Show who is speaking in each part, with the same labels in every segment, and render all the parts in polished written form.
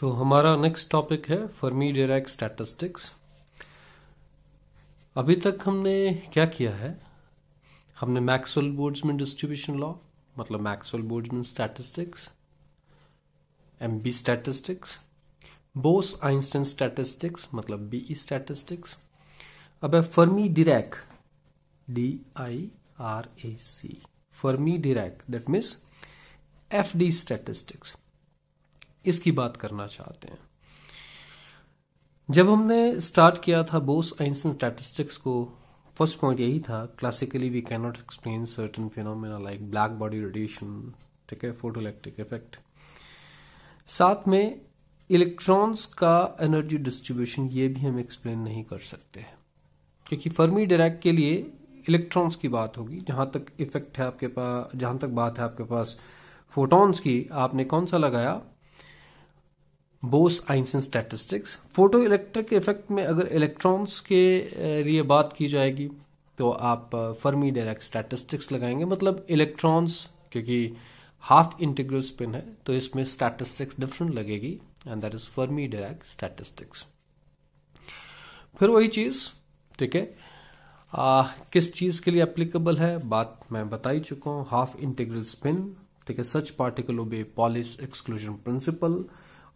Speaker 1: तो हमारा next topic है फर्मी डिराक स्टैटिस्टिक्स। अभी तक हमने क्या किया है, हमने मैक्सवेल बोल्ट्जमैन डिस्ट्रीब्यूशन लॉ मतलब Maxwell Boltzmann statistics, MB statistics, Bose Einstein statistics मतलब बीई स्टैटिस्टिक्स। अब है Fermi Dirac, DIRAC, Fermi Dirac, that means FD statistics. इसकी बात करना चाहते हैं। जब हमने स्टार्ट किया था बोस आइंस्टाइन स्टैटिस्टिक्स को, फर्स्ट पॉइंट यही था, classically we can not explain certain phenomena like black body radiation, ठीक है, फोटोइलेक्ट्रिक इफेक्ट। साथ में इलेक्ट्रॉन्स का एनर्जी डिस्ट्रीब्यूशन ये भी हम एक्सप्लेन नहीं कर सकते हैं, क्योंकि फर्मी डिराक के लिए इलेक्ट्रॉन्स की बात होगी। जहां तक इफेक्ट है आपके पास, जहां तक बात है आपके पास फोटॉन्स की, आपने कौन सा लगाया, Bose Einstein statistics. Photo electric effect में अगर इलेक्ट्रॉन्स के लिए बात की जाएगी तो आप फर्मी डिराक स्टैटिस्टिक्स लगाएंगे, मतलब इलेक्ट्रॉन्स, क्योंकि हाफ इंटीग्रल स्पिन है तो इसमें स्टैटिस्टिक्स डिफरेंट लगेगी, and that is Fermi Dirac statistics. फिर वही चीज, ठीक है, किस चीज के लिए एप्लीकेबल है बात मैं बता ही चुका हूं, हाफ इंटीग्रल स्पिन, ठीक है, सच पार्टिकल ओबे पॉलिश एक्सक्लूजन प्रिंसिपल,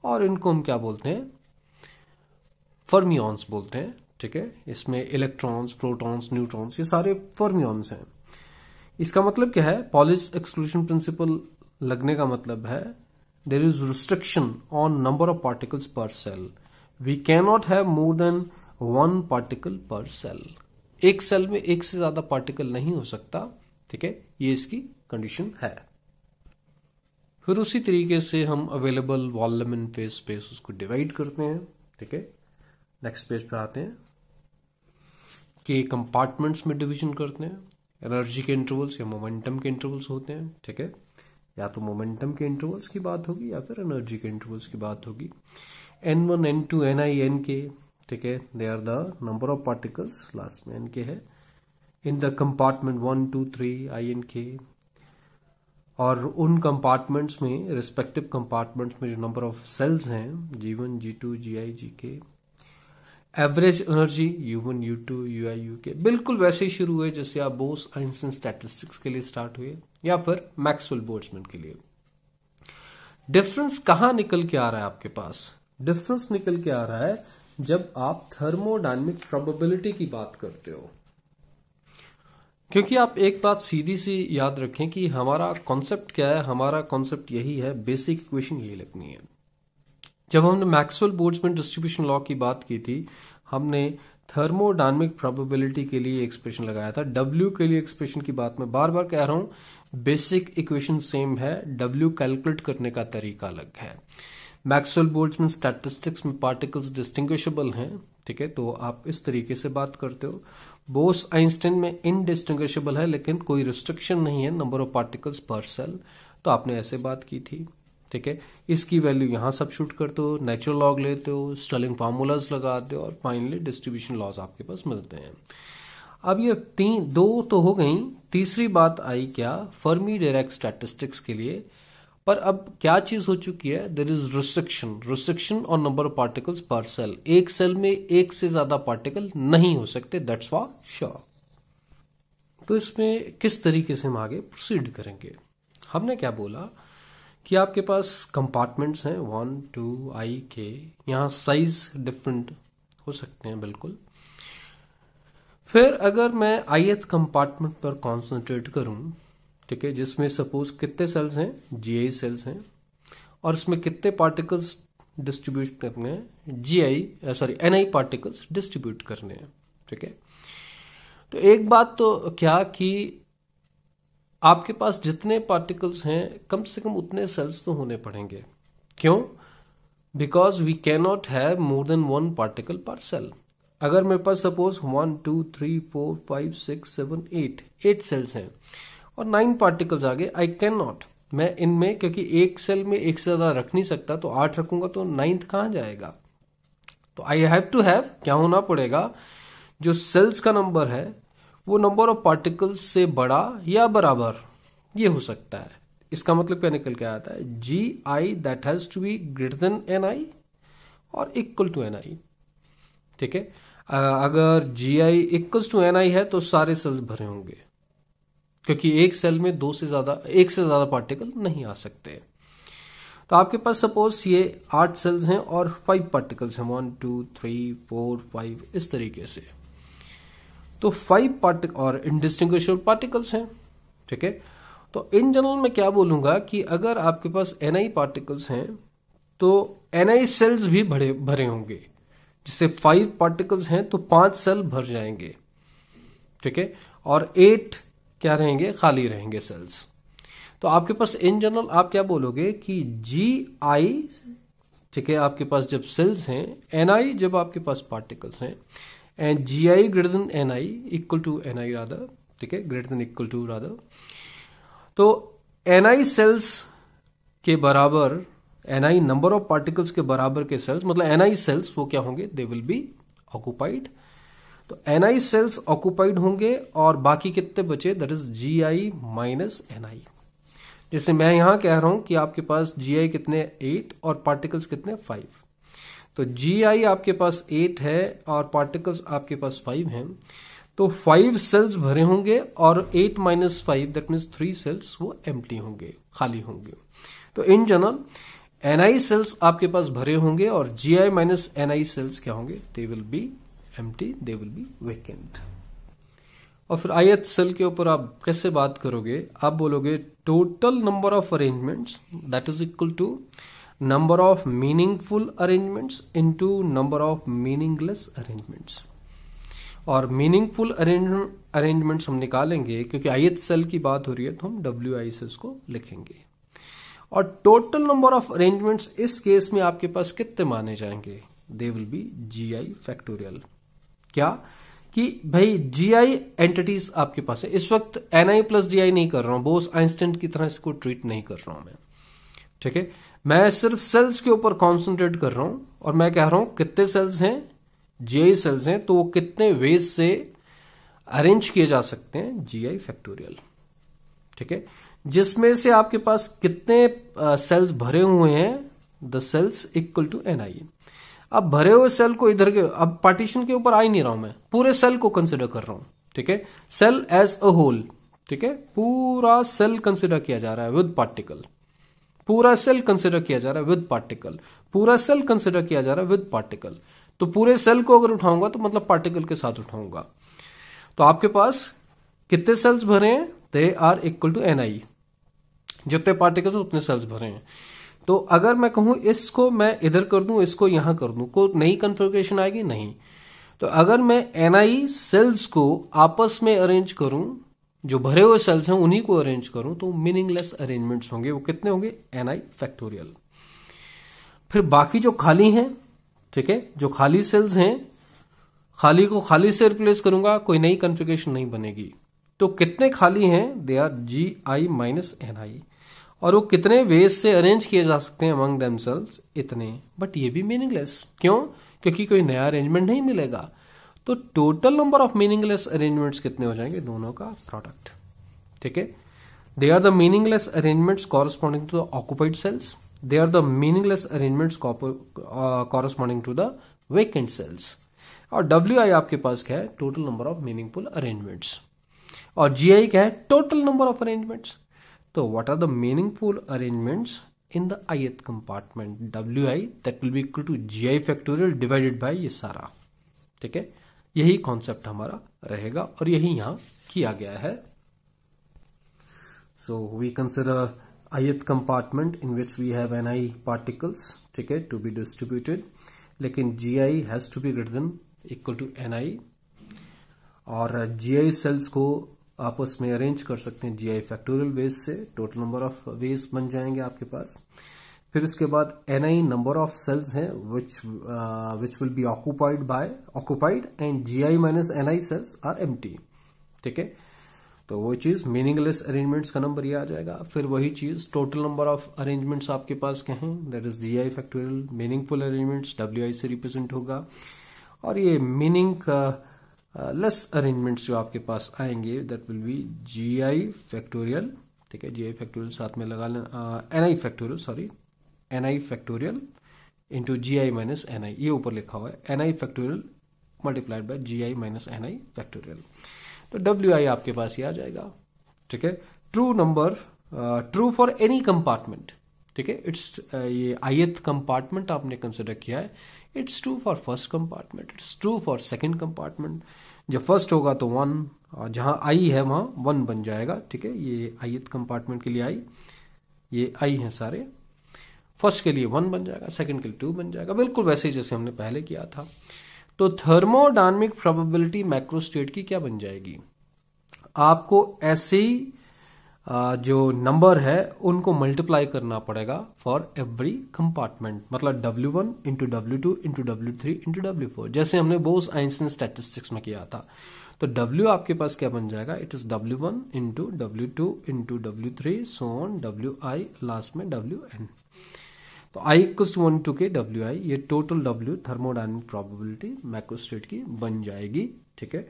Speaker 1: और इनको हम क्या बोलते हैं, फर्मियॉन्स बोलते हैं, ठीक है। इसमें इलेक्ट्रॉन्स, प्रोटॉन्स, न्यूट्रॉन्स, ये सारे फर्मियॉन्स हैं। इसका मतलब क्या है, पॉलिश एक्सक्लूजन प्रिंसिपल लगने का मतलब है there is restriction on number of particles पर cell, we can not have more than one particle पर सेल। एक सेल में एक से ज्यादा पार्टिकल नहीं हो सकता, ठीक है, ये इसकी कंडीशन है। फिर उसी तरीके से हम अवेलेबल वॉल्यूम इन फेज स्पेस उसको डिवाइड करते हैं, ठीक है। नेक्स्ट पेज पे आते हैं कि कंपार्टमेंट्स में डिवीजन करते हैं। एनर्जी के इंटरवल्स या मोमेंटम के इंटरवल्स होते हैं, ठीक है, या तो मोमेंटम के इंटरवल्स की बात होगी या फिर एनर्जी के इंटरवल्स की बात होगी। N1, N2, Ni, Nk, ठीक है, they are the number of particles, last में Nk है, इन द कंपार्टमेंट 1, 2, 3 Ink, और उन कंपार्टमेंट्स में, रिस्पेक्टिव कंपार्टमेंट्स में जो नंबर ऑफ सेल्स हैं, G1, G2, Gi, Gk, average energy U1, U2, Ui, Uk, बिल्कुल वैसे ही शुरू हुए जैसे आप बोस आइंस्टाइन स्टैटिस्टिक्स के लिए स्टार्ट हुए या फिर मैक्सवेल बोल्ट्जमैन के लिए। डिफरेंस कहां निकल के आ रहा है आपके पास, डिफरेंस निकल के आ रहा है जब आप थर्मोडायनेमिक प्रोबेबिलिटी की बात करते हो। क्योंकि आप एक बात सीधी सी याद रखें कि हमारा कॉन्सेप्ट क्या है, हमारा कॉन्सेप्ट यही है, बेसिक इक्वेशन यही लिखनी है। जब हमने मैक्सवेल बोल्ट्जमैन डिस्ट्रीब्यूशन लॉ की बात की थी, हमने थर्मोडायनेमिक प्रोबेबिलिटी के लिए एक्सप्रेशन लगाया था। W के लिए एक्सप्रेशन की बात मैं बार बार कह रहा हूं, बेसिक इक्वेशन सेम है, W कैलकुलेट करने का तरीका अलग है। मैक्सवेल बोल्ट्जमैन स्टैटिस्टिक्स में पार्टिकल्स डिस्टिंग्विशेबल हैं, ठीक है, तो आप इस तरीके से बात करते हो। बोस आइंस्टाइन में इनडिस्टिंग्विशेबल है, लेकिन कोई रिस्ट्रिक्शन नहीं है नंबर ऑफ पार्टिकल्स पर सेल, तो आपने ऐसे बात की थी, ठीक है। इसकी वैल्यू यहां सब्स्टिट्यूट करते हो, नेचुरल लॉग लेते हो, स्टर्लिंग फार्मूलाज लगाते हो, और फाइनली डिस्ट्रीब्यूशन लॉज आपके पास मिलते हैं। अब ये दो तो हो गई, तीसरी बात आई क्या, फर्मी डिराक स्टैटिस्टिक्स के लिए। पर अब क्या चीज हो चुकी है, there is restriction on number of particles पर सेल। एक सेल में एक से ज्यादा पार्टिकल नहीं हो सकते, दैट्स फॉर श्योर। तो इसमें किस तरीके से हम आगे प्रोसीड करेंगे, हमने क्या बोला कि आपके पास कंपार्टमेंट्स हैं 1, 2 I K, यहां साइज डिफरेंट हो सकते हैं बिल्कुल। फिर अगर मैं ith कंपार्टमेंट पर कॉन्सेंट्रेट करूं, ठीक है, जिसमें सपोज कितने सेल्स हैं, Gi सेल्स हैं, और इसमें कितने पार्टिकल्स डिस्ट्रीब्यूट करने हैं, Ni पार्टिकल्स डिस्ट्रीब्यूट करने हैं, ठीक है। तो एक बात तो क्या कि आपके पास जितने पार्टिकल्स हैं कम से कम उतने सेल्स तो होने पड़ेंगे। क्यों? Because we can not have more than one particle पर सेल। अगर मेरे पास सपोज 1, 2, 3, 4, 5, 6, 7, 8 सेल्स हैं और 9 पार्टिकल्स आ गए, आई कैन नॉट, मैं इनमें, क्योंकि एक सेल में एक से ज्यादा रख नहीं सकता, तो 8 रखूंगा तो 9th कहां जाएगा। तो आई हैव टू हैव, क्या होना पड़ेगा, जो सेल्स का नंबर है वो नंबर ऑफ पार्टिकल्स से बड़ा या बराबर, ये हो सकता है। इसका मतलब क्या निकल के आता है, G I that has to be greater than N I और इक्वल टू एन आई। ठीक है, अगर G I equal to N I है तो सारे सेल्स भरे होंगे, क्योंकि एक सेल में एक से ज्यादा पार्टिकल नहीं आ सकते। तो आपके पास सपोज ये 8 सेल्स हैं और 5 पार्टिकल्स हैं, 1 2 3 4 5 इस तरीके से। तो 5 पार्टिकल और इनडिस्टिंग्विशेबल पार्टिकल्स हैं। ठीक है, तो इन जनरल मैं क्या बोलूंगा कि अगर आपके पास एनआई पार्टिकल्स हैं तो एनआई सेल्स भी भरे होंगे। जिससे 5 पार्टिकल्स हैं तो 5 सेल भर जाएंगे। ठीक है, और 8 क्या रहेंगे, खाली रहेंगे सेल्स। तो आपके पास इन जनरल आप क्या बोलोगे कि जी आई, ठीक है, आपके पास जब सेल्स हैं, एन आई जब आपके पास पार्टिकल्स हैं, and G I greater than N I equal to N I rather. ठीक है, greater than equal to rather. तो एन आई सेल्स के बराबर, N I number of particles के बराबर के सेल्स, मतलब एन आई सेल्स वो क्या होंगे, दे विल बी ऑक्युपाइड। तो एन आई सेल्स ऑक्युपाइड होंगे और बाकी कितने बचे, that is G I minus N I. जैसे मैं यहां कह रहा हूं कि आपके पास जी आई कितने 8 और पार्टिकल्स कितने 5। तो जी आई आपके पास 8 है और पार्टिकल्स आपके पास 5 हैं। तो 5 सेल्स भरे होंगे और 8 माइनस 5 दैट मीन्स 3 सेल्स वो एम्प्टी होंगे, खाली होंगे। तो इन जनरल एनआई सेल्स आपके पास भरे होंगे और जीआई माइनस एनआई सेल्स क्या होंगे, they will B empty, they will B vacant. और फिर ith सेल के ऊपर आप कैसे बात करोगे, आप बोलोगे total number of arrangements that is equal to number of meaningful arrangements into number of meaningless arrangements. और मीनिंगफुल अरेंजमेंट्स हम निकालेंगे क्योंकि ith सेल की बात हो रही है तो हम WI से उसको लिखेंगे। और टोटल नंबर ऑफ अरेंजमेंट्स इस केस में आपके पास कितने माने जाएंगे, दे विल बी GI फैक्टोरियल। क्या कि भाई GI एंटिटीज आपके पास है, इस वक्त NI प्लस GI नहीं कर रहा हूं, बोस आइंस्टाइन की तरह इसको ट्रीट नहीं कर रहा हूं मैं। ठीक है, मैं सिर्फ सेल्स के ऊपर कॉन्सेंट्रेट कर रहा हूं और मैं कह रहा हूं कितने सेल्स हैं, GI सेल्स हैं, तो वो कितने वेज से अरेंज किए जा सकते हैं, GI फैक्टोरियल। ठीक है, जिसमें से आपके पास कितने सेल्स भरे हुए हैं, the cells equal to NI। अब भरे हुए सेल को इधर के, अब पार्टीशन के ऊपर आ ही नहीं रहा हूं मैं, पूरे सेल को कंसिडर कर रहा हूं। ठीक है, सेल एज अ होल। ठीक है, पूरा सेल कंसिडर किया जा रहा है विद पार्टिकल, पूरा सेल कंसिडर किया जा रहा है विद पार्टिकल, पूरा सेल कंसिडर किया जा रहा है विद पार्टिकल। तो पूरे सेल को अगर उठाऊंगा तो मतलब पार्टिकल के साथ उठाऊंगा। तो आपके पास कितने सेल्स भरे हैं, they are equal to NI। जितने पार्टिकल्स उतने सेल्स भरे हैं। तो अगर मैं कहूं इसको मैं इधर कर दूं, इसको यहां कर दूं, कोई नई कन्फिगरेशन आएगी नहीं। तो अगर मैं NI सेल्स को आपस में अरेंज करूं, जो भरे हुए सेल्स हैं उन्हीं को अरेंज करूं, तो मीनिंगलेस अरेंजमेंट्स होंगे। वो कितने होंगे, NI फैक्टोरियल। फिर बाकी जो खाली हैं, ठीक है, जो खाली सेल्स हैं, खाली को खाली से रिप्लेस करूंगा, कोई नई कन्फिगरेशन नहीं बनेगी। तो कितने खाली हैं, they are GI minus NI। और वो कितने वेज से अरेंज किए जा सकते हैं अमंग देमसेल्व्स, इतने। बट ये भी मीनिंगलेस, क्यों, क्योंकि कोई नया अरेंजमेंट नहीं मिलेगा। तो total number of meaningless arrangements कितने हो जाएंगे, दोनों का प्रोडक्ट। ठीक है, they are the meaningless arrangements corresponding to the occupied cells, they are the meaningless arrangements corresponding to the vacant cells. और WI आपके पास क्या है, total number of meaningful arrangements. और GI क्या है, टोटल नंबर ऑफ अरेंजमेंट्स। तो what are the meaningful arrangements in the ith compartment, WI that will B equal to GI factorial divided by ये सारा। ठीक है, यही कॉन्सेप्ट हमारा रहेगा और यही यहां किया गया है। So we consider ith compartment in which we have NI particles, ठीक है, टू बी डिस्ट्रीब्यूटेड, लेकिन GI has to be greater than equal to NI। और GI सेल्स को आपस में अरेंज कर सकते हैं GI फैक्टोरियल वेज से, टोटल नंबर ऑफ वेज बन जाएंगे आपके पास। फिर उसके बाद NI नंबर ऑफ सेल्स हैं which will be occupied and GI minus NI cells are empty. ठीक है, तो वो चीज मीनिंगलेस अरेंजमेंट्स का नंबर ये आ जाएगा। फिर वही चीज टोटल नंबर ऑफ अरेंजमेंट्स आपके पास क्या हैं, that is GI factorial. Meaningful arrangements WI से रिप्रेजेंट होगा। और ये मीनिंग लेस अरेंजमेंट्स जो आपके पास आएंगे, that will B GI factorial ठीक है, GI फैक्टोरियल साथ में लगा लेना, NI factorial, sorry, NI factorial into GI minus NI, ये ऊपर लिखा हुआ है, NI factorial multiplied by GI minus NI factorial. तो WI आपके पास ये आ जाएगा। ठीक है, true number, true for any compartment. ठीक है, इट्स ये ith कंपार्टमेंट आपने कंसिडर किया है, it's true for first compartment, it's true for second compartment. जब फर्स्ट होगा तो 1, और जहां I है वहां 1 बन जाएगा। ठीक है, ये ith कंपार्टमेंट के लिए I, ये I है सारे, फर्स्ट के लिए 1 बन जाएगा, सेकंड के लिए 2 बन जाएगा, बिल्कुल वैसे ही जैसे हमने पहले किया था। तो थर्मोडायनेमिक प्रोबेबिलिटी मैक्रोस्टेट की क्या बन जाएगी? आपको ऐसे ही जो नंबर है उनको मल्टीप्लाई करना पड़ेगा फॉर एवरी कंपार्टमेंट, मतलब W1 into W2 into W3 into W4, जैसे हमने बोस आइंस्टीन स्टैटिस्टिक्स में किया था। तो W आपके पास क्या बन जाएगा? It is W1 into W2 into W3 so on WI, last में WN। तो I इक्वल्स टू 1 टू के WI, ये total W thermodynamic probability macrostate की बन जाएगी। ठीक है,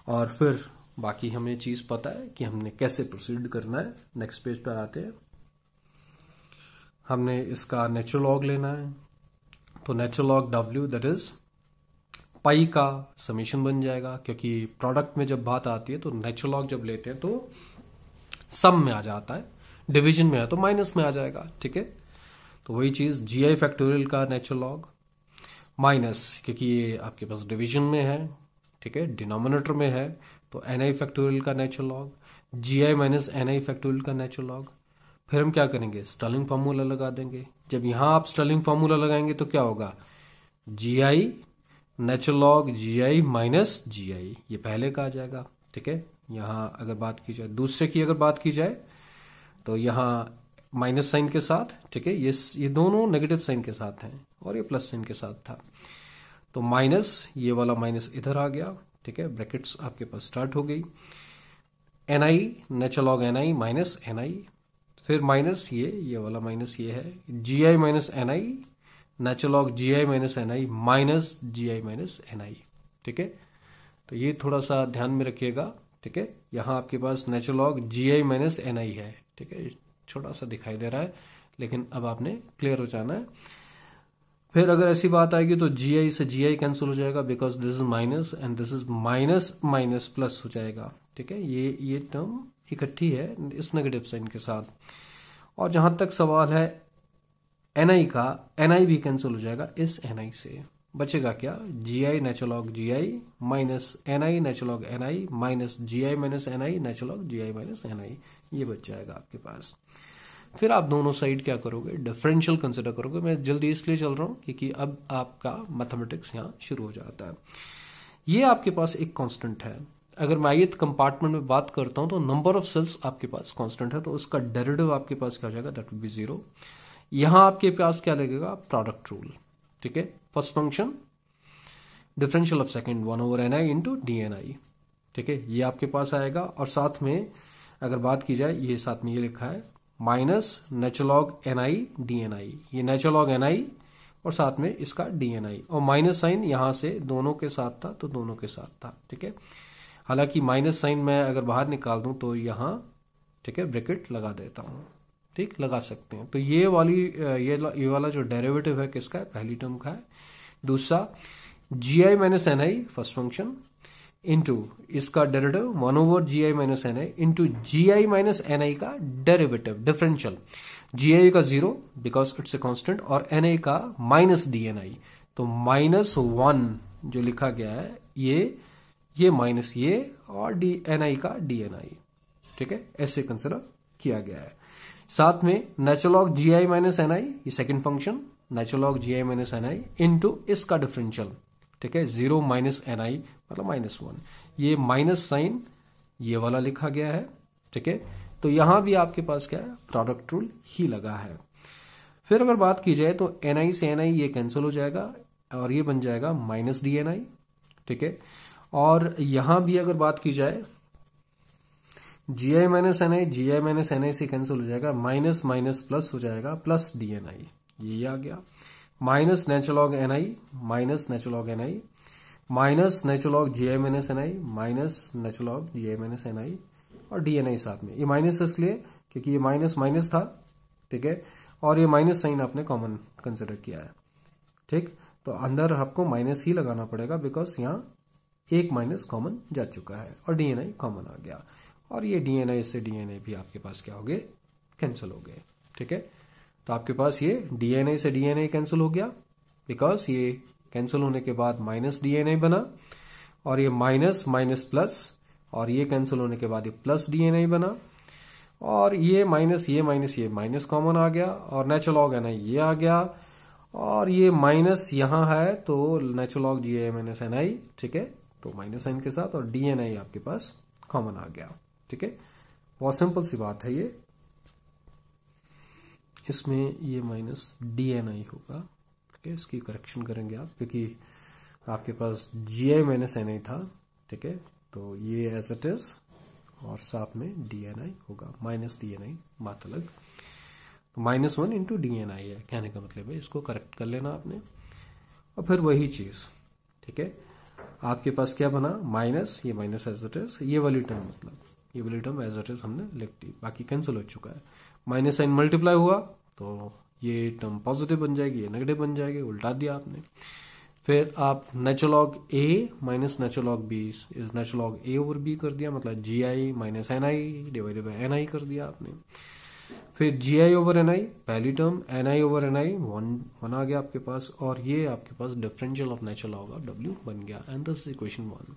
Speaker 1: और फिर बाकी हमें चीज पता है कि हमने कैसे प्रोसीड करना है। नेक्स्ट पेज पर आते हैं। हमने इसका नेचुरल लॉग लेना है, तो natural log W that is pi का समीशन बन जाएगा, क्योंकि प्रोडक्ट में जब बात आती है तो नेचुरल लॉग जब लेते हैं तो सम में आ जाता है, डिवीजन में है तो माइनस में आ जाएगा। ठीक है, तो वही चीज GI फैक्टोरियल का नेचुरल लॉग माइनस, क्योंकि ये आपके पास डिवीजन में है, ठीक है, डिनोमिनेटर में है, तो NI फैक्टोरियल का natural log, GI minus NI factorial का नेचुरल लॉग। फिर हम क्या करेंगे? स्टर्लिंग फार्मूला लगा देंगे। जब यहां आप स्टर्लिंग फार्मूला लगाएंगे तो क्या होगा? GI natural log GI minus GI, ये पहले का आ जाएगा। ठीक है, यहां अगर बात की जाए, दूसरे की अगर बात की जाए तो यहां माइनस साइन के साथ, ठीक है, ये दोनों नेगेटिव साइन के साथ हैं और ये प्लस साइन के साथ था, तो माइनस, ये वाला माइनस इधर आ गया। ठीक है, ब्रैकेट्स आपके पास स्टार्ट हो गई। NI natural log NI minus NI, फिर माइनस ये वाला माइनस ये है, GI minus NI natural log GI minus NI minus GI minus NI। ठीक है, तो ये थोड़ा सा ध्यान में रखिएगा। ठीक है, यहां आपके पास natural log GI minus NI है। ठीक है, छोटा सा दिखाई दे रहा है, लेकिन अब आपने क्लियर हो जाना है। फिर अगर ऐसी बात आएगी तो GI से GI कैंसिल हो जाएगा, because this is minus and this is minus minus plus हो जाएगा। ठीक है, ये टर्म इकट्ठी है इस नेगेटिव साइन के साथ। और जहां तक सवाल है NI का, NI भी कैंसिल हो जाएगा इस NI से। बचेगा क्या? GI natural log GI minus NI natural log NI minus GI minus NI natural log GI minus NI, ये बच जाएगा आपके पास। फिर आप दोनों साइड क्या करोगे? डिफरेंशियल कंसिडर करोगे। मैं जल्दी इसलिए चल रहा हूं क्योंकि अब आपका मैथमेटिक्स यहां शुरू हो जाता है। ये आपके पास एक कांस्टेंट है। अगर मैं ith कंपार्टमेंट में बात करता हूं तो नंबर ऑफ सेल्स आपके पास कांस्टेंट है, तो उसका डेरिवेटिव आपके पास क्या हो जाएगा? That will B 0। यहां आपके पास क्या लगेगा? Product rule. ठीक है, first function differential of second 1/ni into DNI। ठीक है, ये आपके पास आएगा। और साथ में अगर बात की जाए, ये साथ में ये लिखा है minus natural log NI DNI, ये नेचुरल लॉग NI और साथ में इसका DNI, और माइनस साइन यहां से दोनों के साथ था तो दोनों के साथ था। ठीक है, हालांकि माइनस साइन मैं अगर बाहर निकाल दूं तो यहां, ठीक है, ब्रैकेट लगा देता हूं। ठीक, लगा सकते हैं। तो ये वाला जो डेरिवेटिव है किसका है? पहली टर्म का है। दूसरा GI minus NI first function into इसका derivative 1/GI minus NI into GI minus NI का डेरिवेटिव डिफरेंशियल, GI का 0 बिकॉज इट्स ए कांस्टेंट और NI का माइनस DNI, तो -1 जो लिखा गया है ये माइनस ये और NI का DNI। ठीक है, ऐसे कंसिडर किया गया है। साथ में natural log GI minus NI, ये second function natural log GI minus NI into इसका डिफरेंशियल। ठीक है, 0 माइनस NI मतलब -1, ये माइनस साइन ये वाला लिखा गया है। ठीक है, तो यहां भी आपके पास क्या है? प्रोडक्ट रूल ही लगा है। फिर अगर बात की जाए तो NI से NI ये कैंसिल हो जाएगा और ये बन जाएगा माइनस DNI। ठीक है, और यहां भी अगर बात की जाए GI माइनस NI से कैंसिल हो जाएगा, माइनस माइनस प्लस हो जाएगा, प्लस DNI, ये आ गया। Minus natural log NI minus natural log NI minus natural log GI minus NI minus natural log GI minus NI और DNI साथ में। ये माइनस इसलिए क्योंकि ये माइनस माइनस था, ठीक है, और ये माइनस साइन आपने कॉमन कंसिडर किया है, ठीक। तो अंदर आपको माइनस ही लगाना पड़ेगा बिकॉज यहाँ एक माइनस कॉमन जा चुका है और डीएनआई कॉमन आ गया, और ये डीएनआई से डीएनआई भी आपके पास क्या हो गए, कैंसिल हो गए, ठीक है। तो आपके पास ये डीएनआई से डीएनआई कैंसिल हो गया बिकॉज ये कैंसिल होने के बाद माइनस डीएनआई बना, और ये माइनस माइनस प्लस, और ये कैंसिल होने के बाद ये प्लस डीएनआई बना, और ये माइनस कॉमन आ गया, और नेचुरल लॉग एनआई ये आ गया, और ये माइनस यहां है तो natural log GI minus NI, ठीक है, तो माइनस साइन के साथ, और डीएनआई आपके पास कॉमन आ गया, ठीक है। बहुत सिंपल सी बात है ये। इसमें ये माइनस डीएनआई होगा, ठीक है, इसकी करेक्शन करेंगे आप, क्योंकि आपके पास जीआई माइनस एनआई था, ठीक है, तो ये एज इट इज, और साथ में डीएनआई होगा, माइनस डीएनआई बात अलग, तो -1 इंटू डीएनआई है, कहने का मतलब है इसको करेक्ट कर लेना आपने, और फिर वही चीज, ठीक है, आपके पास क्या बना, माइनस, ये माइनस एज इट इज, ये वाली टर्म मतलब ये वाली टर्म एज इट इज हमने लिख दी, बाकी कैंसिल हो चुका है, माइनस साइन मल्टीप्लाई हुआ तो ये टर्म पॉजिटिव बन जाएगी, ये नेगेटिव बन जाएगी, उल्टा दिया आपने। फिर आप natural log A minus natural log B is natural log A over B कर दिया, मतलब G I minus N I divided by N I कर दिया आपने। फिर जी आई ओवर एन आई पहली term, N I over N I one आ गया आपके पास, और ये आपके पास differential of natural log of W बन गया, एंड दिस इज इक्वेशन 1।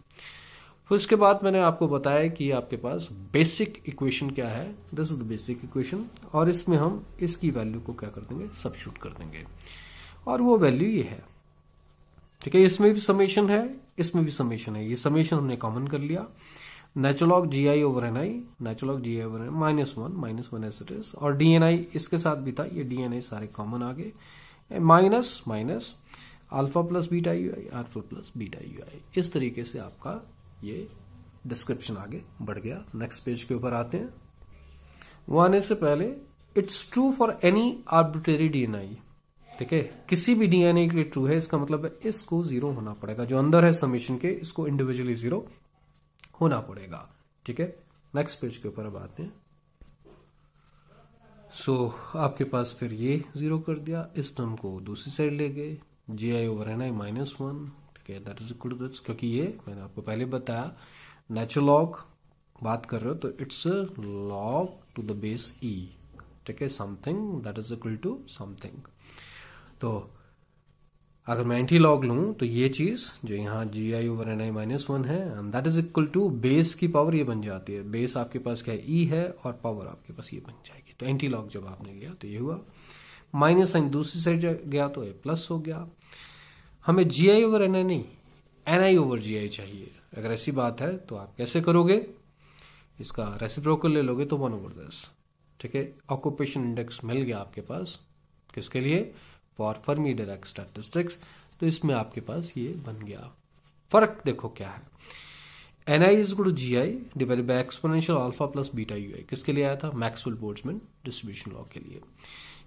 Speaker 1: फिर उसके बाद मैंने आपको बताया कि आपके पास बेसिक इक्वेशन क्या है, this is the basic equation, और इसमें हम इसकी वैल्यू को क्या कर देंगे, सब्स्टिट्यूट कर देंगे, और वो वैल्यू ये है, ठीक है। इसमें भी समेशन है, इसमें भी समेशन है, ये समेशन हमने कॉमन कर लिया, natural log G I over N I, natural log G I over N -1 as it is, और डीएनआई इसके साथ भी था, ये डीएनआई सारे कॉमन आ गए, minus minus alpha plus beta U I, alpha plus beta U I, इस तरीके से आपका ये डिस्क्रिप्शन आगे बढ़ गया। नेक्स्ट पेज के ऊपर आते हैं। वो आने से पहले, it's true for any arbitrary DNI, ठीक है, किसी भी डीएनए के लिए ट्रू है, इसका मतलब है इसको 0 होना पड़ेगा, जो अंदर है समेशन के, इसको इंडिविजुअली 0 होना पड़ेगा, ठीक है। नेक्स्ट पेज के ऊपर अब आते हैं। सो आपके पास फिर ये 0 कर दिया, इस टर्म को दूसरी साइड ले गए, जी आई ओवर एन आई -1, ठीक है, that is equal to this, क्योंकि ये मैंने आपको पहले बताया नेचुरल लॉग बात कर रहे हो तो it's log to the base E, ठीक है, something that is equal to something. तो अगर मैं एंटी लॉग लूं तो ये चीज जो यहाँ जी आई ओवर एन आई -1 है, and that is equal to base की पावर ये बन जाती है, बेस आपके पास क्या है, ई है, और पावर आपके पास ये बन जाएगी। तो एंटी लॉग जब आपने लिया तो ये हुआ, माइनस साइन दूसरी साइड गया तो ये प्लस हो गया। हमें जी आई ओवर एन आई नहीं, एन आई ओवर जी आई चाहिए। अगर ऐसी बात है तो आप कैसे करोगे, इसका रेसिप्रोकल ले लोगे तो 1 ओवर दिस, ठीक है। ऑक्यूपेशन इंडेक्स मिल गया आपके पास, किसके लिए, फॉर फर्मी डायराक स्टैटिस्टिक्स, तो इसमें आपके पास ये बन गया। फर्क देखो क्या है, N I is equal to G I divided by exponential alpha plus beta U I, किसके लिए आया था, मैक्सवेल बोल्ट्जमैन डिस्ट्रीब्यूशन लॉ के लिए।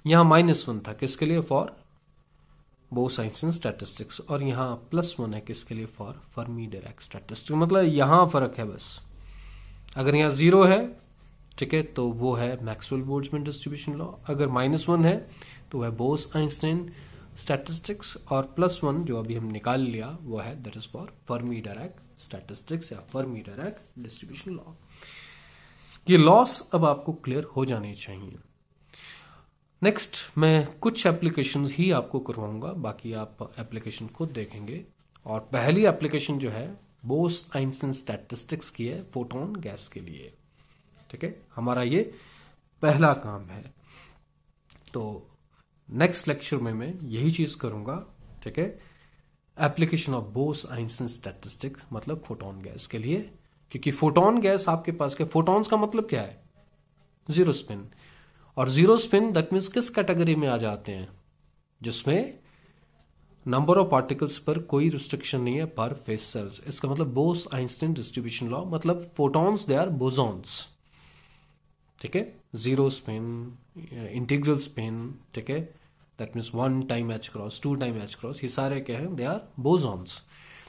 Speaker 1: यहां -1 था, किसके लिए, फॉर बोस-आइंस्टीन स्टैटिस्टिक्स, और यहां +1 है, किसके लिए, फॉर फर्मी डायराक स्टैटिस्टिक्स। मतलब यहां फर्क है बस, अगर यहां 0 है, ठीक है, तो वो है मैक्सवेल बोल्ट्जमैन डिस्ट्रीब्यूशन लॉ, अगर -1 है तो वह बोस-आइंस्टीन स्टैटिस्टिक्स, और +1 जो अभी हम निकाल लिया वो है that is for Fermi Dirac statistics या फर्मी डायराक डिस्ट्रीब्यूशन लॉ। ये लॉस अब आपको क्लियर हो जाने चाहिए। नेक्स्ट मैं कुछ एप्लीकेशंस ही आपको करवाऊंगा, बाकी आप एप्लीकेशन खुद देखेंगे। और पहली एप्लीकेशन जो है बोस-आइंस्टीन स्टैटिस्टिक्स की है फोटोन गैस के लिए, ठीक है, हमारा ये पहला काम है। तो नेक्स्ट लेक्चर में मैं यही चीज करूंगा, ठीक है, एप्लीकेशन ऑफ बोस-आइंस्टीन स्टैटिस्टिक्स, मतलब फोटोन गैस के लिए, क्योंकि फोटोन गैस आपके पास क्या, फोटॉन्स का मतलब क्या है, 0 स्पिन, और 0 स्पिन दैट मीन्स किस कैटेगरी में आ जाते हैं, जिसमें नंबर ऑफ पार्टिकल्स पर कोई रिस्ट्रिक्शन नहीं है पर फेस सेल्स। इसका मतलब बोस-आइंस्टीन डिस्ट्रीब्यूशन लॉ, मतलब फोटॉन्स दे आर बोसॉन्स, ठीक है, 0 स्पिन, इंटीग्रल स्पिन, ठीक है, that means 1 time h cross, 2 time h cross, ये सारे क्या है, दे आर बोसॉन्स।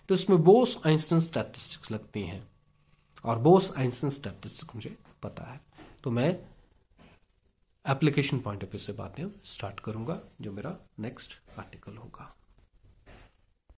Speaker 1: तो इसमें बोस-आइंस्टीन स्टैटिस्टिक्स लगती हैं, और बोस-आइंस्टीन स्टैटिस्टिक्स मुझे पता है, तो मैं एप्लीकेशन पॉइंट ऑफ व्यू से बातें स्टार्ट करूंगा, जो मेरा नेक्स्ट आर्टिकल